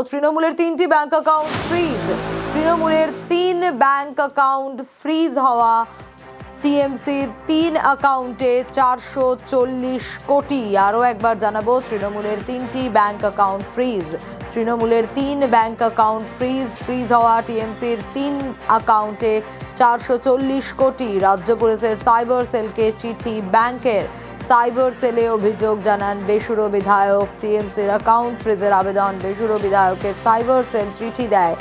তৃণমূলের 3টি bank account freeze. তৃণমূলের 3 ব্যাংক অ্যাকাউন্ট ফ্রিজ হওয়া টিএমসির 3 অ্যাকাউন্টে 440 কোটি। আরও একবার জানাবো, তৃণমূলের 3টি ব্যাংক অ্যাকাউন্ট ফ্রিজ। তৃণমূলের 3 ব্যাংক অ্যাকাউন্ট ফ্রিজ হওয়া টিএমসির 3 অ্যাকাউন্টে 440 কোটি। রাজ্য পুলিশের সাইবার সেলকে চিঠি ব্যাংকের। সাইবার সেলে অভিযোগ জানান বেসুরো বিধায়ক। টিএমসির অ্যাকাউন্ট ফ্রিজের আবেদন বেসুরো বিধায়কের সাইবার সেল চিঠি দেয়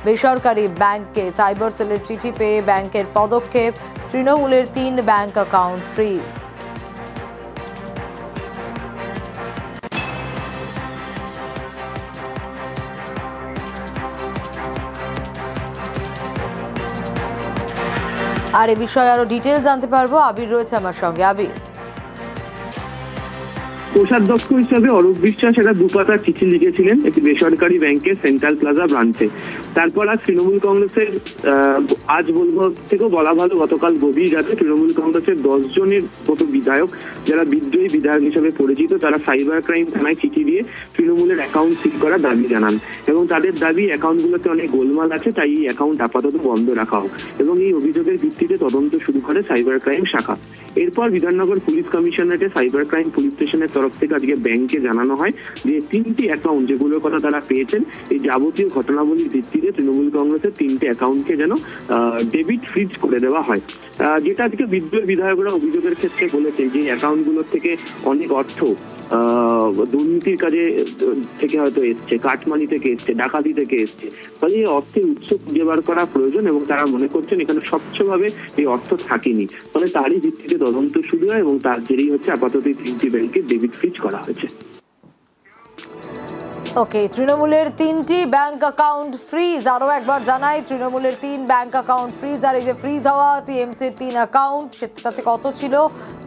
বেসরকারি ব্যাংকে। সাইবার সেলের চিঠি পেয়ে ব্যাংকের পদক্ষেপ, তৃণমূলের 3 ব্যাংক অ্যাকাউন্ট ফ্রিজ। আর এ বিষয়ে আরো ডিটেইলস জানতে পারবো, আবির রয়েছে আমার সঙ্গে। আবির, কোষাধ্যক্ষ হিসাবে অরূপ বিশ্বাস একটা দুপাতা চিঠি লিখেছিলেন একটি বেসরকারি ব্যাংকের সেন্ট্রাল প্লাজা ব্রাঞ্চে। তারপর আজ তৃণমূল কংগ্রেসের আজ বলবো থেকেও বলা ভালো, গতকাল গভীর রাতে তৃণমূল কংগ্রেসের 10 জনের মতো বিধায়ক, যারা বিদ্রোহী বিধায়ক হিসেবে পরিচিত, তারা সাইবার ক্রাইম থানায় চিঠি দিয়ে তৃণমূলের অ্যাকাউন্ট সিল করার দাবি জানান এবং তাদের দাবি অ্যাকাউন্টগুলোতে অনেক গোলমাল আছে, তাই এই অ্যাকাউন্ট আপাতত বন্ধ রাখা হোক এবং এই অভিযোগের ভিত্তিতে তদন্ত শুরু করে সাইবার ক্রাইম শাখা। এরপর বিধাননগর পুলিশ কমিশনারেটে সাইবার ক্রাইম পুলিশ স্টেশনের তরফ থেকে আজকে ব্যাংকে জানানো হয় যে 3টি অ্যাকাউন্ট যেগুলোর কথা তারা পেয়েছেন, এই যাবতীয় ঘটনাবলীর ভিত্তিতে তৃণমূল কংগ্রেসের 3টে অ্যাকাউন্টকে যেন ডেবিট ফ্রিজ করে দেওয়া হয়। যেটা আজকে বিদ্রোহী বিধায়করা অভিযোগের ক্ষেত্রে বলেছে যে অ্যাকাউন্টগুলোর থেকে অনেক অর্থ দুর্নীতির কাজে থেকে হয়তো এসছে, কাটমানি থেকে এসছে, ডাকাতি থেকে এসছে। ফলে এই অর্থের উৎস খুঁজে বার করা প্রয়োজন এবং তারা মনে করছেন এখানে স্বচ্ছভাবে এই অর্থ থাকেনি। ফলে তারই ভিত্তিতে তদন্ত শুরু হয় এবং তার জেরেই হচ্ছে আপাতত এই 3টি ব্যাংকে ডেবিট ফ্রিজ করা হয়েছে। ওকে, তৃণমূলের 3টি ব্যাংক অ্যাকাউন্ট ফ্রিজ। আরও একবার জানাই, তৃণমূলের 3 ব্যাংক অ্যাকাউন্ট ফ্রিজ। আর এই যে ফ্রিজ হওয়া টিএমসির 3 অ্যাকাউন্ট, সেটাতে কত ছিল?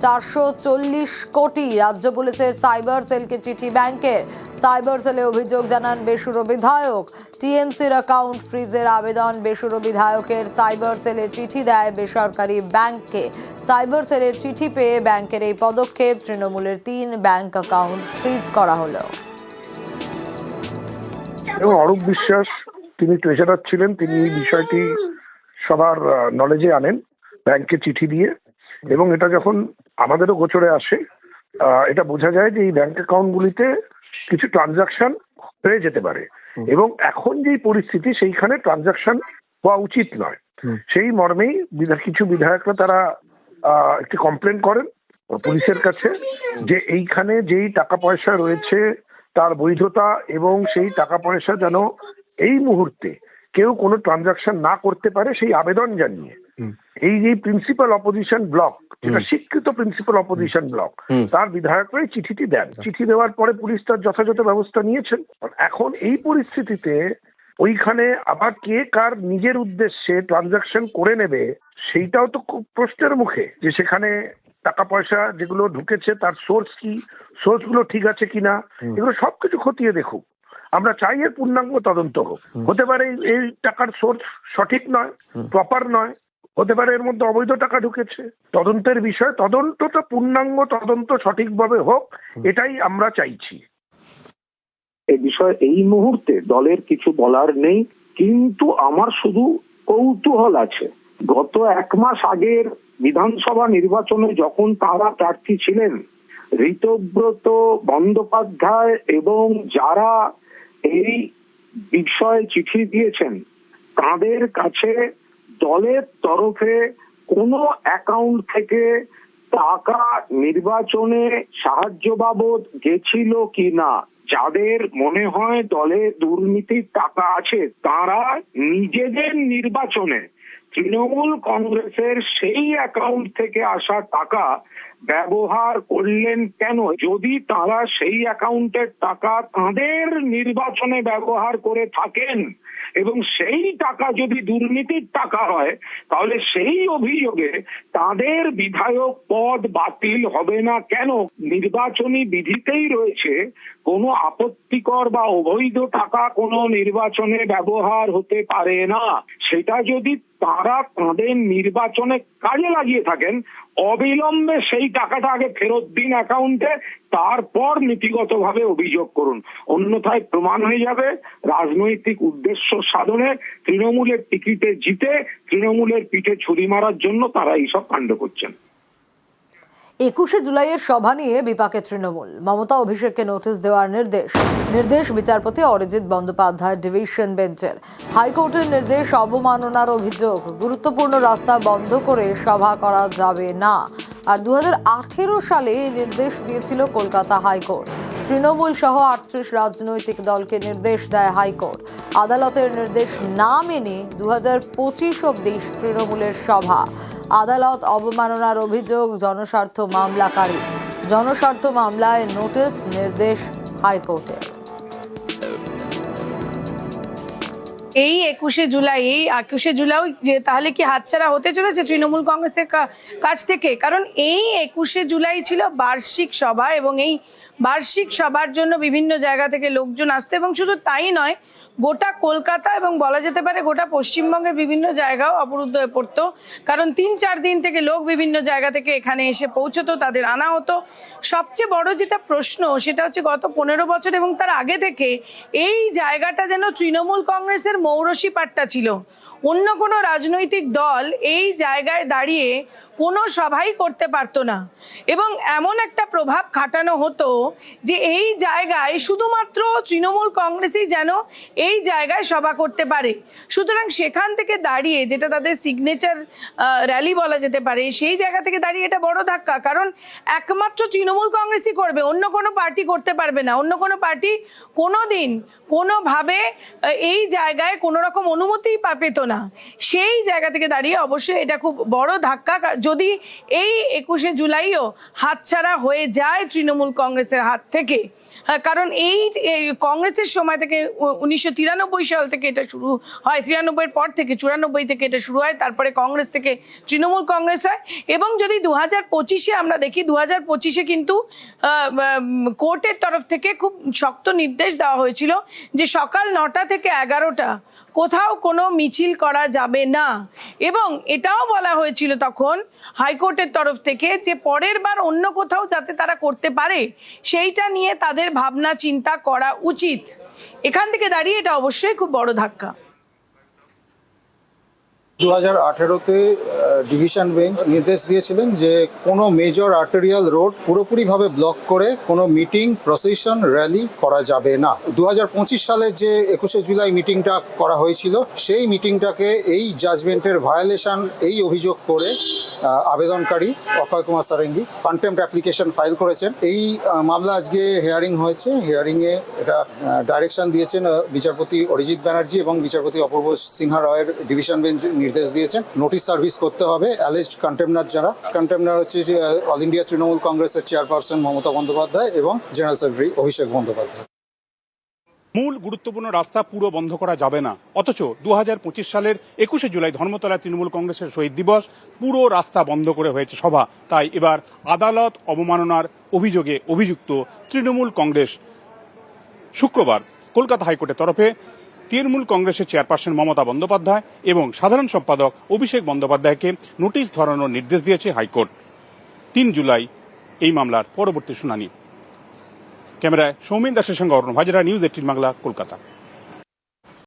440 কোটি। রাজ্য পুলিশের সাইবার সেলকে চিঠি ব্যাংকের। সাইবার সেলে অভিযোগ জানান বেসুরো বিধায়ক। টিএমসির অ্যাকাউন্ট ফ্রিজের আবেদন বেসুরো বিধায়কের। সাইবার সেলে চিঠি দেয় বেসরকারি ব্যাংককে। সাইবার সেলের চিঠি পেয়ে ব্যাংকের এই পদক্ষেপ, তৃণমূলের 3 ব্যাংক অ্যাকাউন্ট ফ্রিজ করা হলো। এবং অরূপ বিশ্বাস, তিনি ট্রেজারার ছিলেন, তিনি এই বিষয়টি সবার নলেজে আনেন ব্যাংকে চিঠি দিয়ে। এবং এটা যখন আমাদেরও গোচরে আসে, এটা বোঝা যায় যে এই ব্যাংক অ্যাকাউন্টগুলিতে কিছু ট্রানজাকশন হয়ে যেতে পারে এবং এখন যেই পরিস্থিতি, সেইখানে ট্রানজাকশন হওয়া উচিত নয়। সেই মর্মেই কিছু বিধায়করা তারা একটি কমপ্লেন করেন পুলিশের কাছে যে এইখানে যেই টাকা পয়সা রয়েছে তার বৈধতা এবং সেই টাকা পয়সা যেন এই মুহূর্তে কেউ কোনো ট্রানজাকশন না করতে পারে, সেই আবেদন জানিয়ে এই যে প্রিন্সিপাল অপোজিশন ব্লক, যেটা স্বীকৃত প্রিন্সিপাল অপোজিশন ব্লক, তার বিধায়করাই চিঠিটি দেন। চিঠি দেওয়ার পরে পুলিশ তার যথাযথ ব্যবস্থা নিয়েছেন। এখন এই পরিস্থিতিতে ওইখানে আবার কে কার নিজের উদ্দেশ্যে ট্রানজাকশন করে নেবে, সেইটাও তো খুব প্রশ্নের মুখে, যে সেখানে টাকা পয়সা যেগুলো ঢুকেছে তার সোর্স কি, সোর্স গুলো ঠিক আছে কিনা, এগুলো সবকিছু খতিয়ে দেখুক। আমরা চাই এর পূর্ণাঙ্গ তদন্ত হোক। হতে পারে এই টাকার সোর্স সঠিক নয়, প্রপার নয়, হতে পারে এর মধ্যে অবৈধ টাকা ঢুকেছে। তদন্তের বিষয়, তদন্তটা পূর্ণাঙ্গ তদন্ত সঠিকভাবে হোক, এটাই আমরা চাইছি। এই বিষয়ে এই মুহূর্তে দলের কিছু বলার নেই, কিন্তু আমার শুধু কৌতূহল আছে। গত 1 মাস আগের বিধানসভা নির্বাচনে যখন তারা প্রার্থী ছিলেন, ঋতব্রত বন্দ্যোপাধ্যায় এবং যারা এই বিষয়ে চিঠি দিয়েছেন, তাদের কাছে দলের তরফে কোনো অ্যাকাউন্ট থেকে টাকা নির্বাচনে সাহায্য বাবদ গেছিল কিনা? যাদের মনে হয় দলে দুর্নীতির টাকা আছে, তারা নিজেদের নির্বাচনে তৃণমূল কংগ্রেসের সেই অ্যাকাউন্ট থেকে আসা টাকা ব্যবহার করলেন কেন? যদি তারা সেই অ্যাকাউন্টের টাকা তাদের নির্বাচনে ব্যবহার করে থাকেন এবং সেই টাকা যদি দুর্নীতির টাকা হয়, তাহলে সেই অভিযোগে তাদের বিধায়ক পদ বাতিল হবে না কেন? নির্বাচনী বিধিতেই রয়েছে কোনো আপত্তিকর বা অবৈধ টাকা কোনো নির্বাচনে ব্যবহার হতে পারে না। সেটা যদি তারা তাদের নির্বাচনে কাজে লাগিয়ে থাকেন, অবিলম্বে সেই টাকাটা আগে ফেরত দিন অ্যাকাউন্টে, তারপর নীতিগতভাবে অভিযোগ করুন। অন্যথায় প্রমাণ হয়ে যাবে রাজনৈতিক উদ্দেশ্য সাধনে তৃণমূলের টিকিটে জিতে তৃণমূলের পিঠে ছুরি মারার জন্য তারা এইসব কাণ্ড করছেন। 21শে জুলাইয়ের সভা নিয়ে বিপাকে তৃণমূল। মমতা অভিষেককে নোটিশ দেওয়ার নির্দেশ বিচারপতি অরিজিৎ বন্দ্যোপাধ্যায় ডিভিশন বেঞ্চের। হাইকোর্টের নির্দেশ, অবমাননার অভিযোগ, গুরুত্বপূর্ণ রাস্তা বন্ধ করে সভা করা যাবে না। আর 2018 সালে এই নির্দেশ দিয়েছিল কলকাতা হাইকোর্ট। তৃণমূল সহ 38 রাজনৈতিক দলকে নির্দেশ দেয় হাইকোর্ট। আদালতের নির্দেশ না মেনে 2025 অবধি তৃণমূলের সভা। আদালত অবমাননার অভিযোগ জনস্বার্থ মামলাকারী। জনস্বার্থ মামলায় নোটিশ নির্দেশ হাইকোর্টের। এই 21শে জুলাই যে তাহলে কি হাতছাড়া হতে চলেছে তৃণমূল কংগ্রেসের কাছ থেকে? কারণ এই 21শে জুলাই ছিল বার্ষিক সভা এবং এই বার্ষিক সভার জন্য বিভিন্ন জায়গা থেকে লোকজন আসতো এবং শুধু তাই নয়, গোটা কলকাতা এবং বলা যেতে পারে গোটা পশ্চিমবঙ্গের বিভিন্ন জায়গাও অবরুদ্ধ হয়ে পড়তো। কারণ 3-4 দিন থেকে লোক বিভিন্ন জায়গা থেকে এখানে এসে পৌঁছতো, তাদের আনা হতো। সবচেয়ে বড় যেটা প্রশ্ন সেটা হচ্ছে গত 15 বছর এবং তার আগে থেকে এই জায়গাটা যেন তৃণমূল কংগ্রেসের মৌরসি পাট্টা ছিল। অন্য কোনো রাজনৈতিক দল এই জায়গায় দাঁড়িয়ে কোনো সভাই করতে পারতো না এবং এমন একটা প্রভাব খাটানো হতো যে এই জায়গায় শুধুমাত্র তৃণমূল কংগ্রেসই যেন এই জায়গায় সভা করতে পারে। সুতরাং সেখান থেকে দাঁড়িয়ে, যেটা তাদের সিগনেচার র্যালি বলা যেতে পারে, সেই জায়গা থেকে দাঁড়িয়ে এটা বড় ধাক্কা। কারণ একমাত্র তৃণমূল কংগ্রেসই করবে, অন্য কোনো পার্টি করতে পারবে না। অন্য কোনো পার্টি কোনোদিন কোনোভাবে এই জায়গায় কোনো রকম অনুমতি পেত না। সেই জায়গা থেকে দাঁড়িয়ে অবশ্যই এটা খুব বড় ধাক্কা যদি এই 21শে জুলাইও হাতছাড়া হয়ে যায় তৃণমূল কংগ্রেসের হাত থেকে। কারণ এই কংগ্রেসের সময় থেকে 1993 সাল থেকে এটা শুরু হয়, 93-এর পর থেকে 94 থেকে এটা শুরু হয়, তারপরে কংগ্রেস থেকে তৃণমূল কংগ্রেস হয়। এবং যদি 2025-এ আমরা দেখি, 2025-এ কিন্তু কোর্টের তরফ থেকে খুব শক্ত নির্দেশ দেওয়া হয়েছিল যে সকাল 9টা থেকে 11টা কোথাও কোনো মিছিল করা যাবে না। এবং এটাও বলা হয়েছিল তখন হাইকোর্টের তরফ থেকে যে পরের বার অন্য কোথাও যাতে তারা করতে পারে সেইটা নিয়ে তাদের ভাবনা চিন্তা করা উচিত। এখান থেকে দাঁড়িয়ে এটা অবশ্যই খুব বড় ধাক্কা। 2018-তে ডিভিশন বেঞ্চ নির্দেশ দিয়েছিলেন যে কোনো মেজর আর্টেরিয়াল রোড পুরোপুরিভাবে ব্লক করে কোনো মিটিং, প্রসেশন, র্যালি করা যাবে না। 2025 সালে যে 21শে জুলাই মিটিংটা করা হয়েছিল সেই মিটিংটাকে এই জাজমেন্টের ভায়োলেশন এই অভিযোগ করে আবেদনকারী Akshay Kumar Sarangi contempt application file করেছেন। এই মামলা আজকে হিয়ারিং হয়েছে। হিয়ারিংয়ে এটা ডাইরেকশন দিয়েছেন বিচারপতি অরিজিৎ ব্যানার্জি এবং বিচারপতি অপূর্ব সিনহা রায়ের ডিভিশন বেঞ্চ নির্দেশ দিয়েছেন নোটিশ সার্ভিস করতে হবে অ্যালেজড কন্টেমনার যারা। কন্টেমনার হচ্ছে অল ইন্ডিয়া তৃণমূল কংগ্রেসের চেয়ারপারসন মমতা বন্দ্যোপাধ্যায় এবং জেনারেল সেক্রেটারি অভিষেক বন্দ্যোপাধ্যায়। মূল গুরুত্বপূর্ণ রাস্তা পুরো বন্ধ করা যাবে না, অথচ 2025 সালের 21শে জুলাই ধর্মতলা তৃণমূল কংগ্রেসের শহীদ দিবস, পুরো রাস্তা বন্ধ করে হয়েছে সভা। তাই এবার আদালত অবমাননার অভিযোগে অভিযুক্ত তৃণমূল কংগ্রেস শুক্রবার কলকাতা হাইকোর্টের তরফে তৃণমূল কংগ্রেসের চেয়ারপারসন মমতা বন্দ্যোপাধ্যায় এবং সাধারণ সম্পাদক অভিষেক বন্দ্যোপাধ্যায়কে নোটিশ ধরানোর নির্দেশ দিয়েছে হাইকোর্ট। 3 জুলাই এই মামলার পরবর্তী শুনানি। ক্যামেরায় সৌমেন দাসের সঙ্গে অরুণ হাজরা, নিউজ 18 বাংলা, কলকাতা।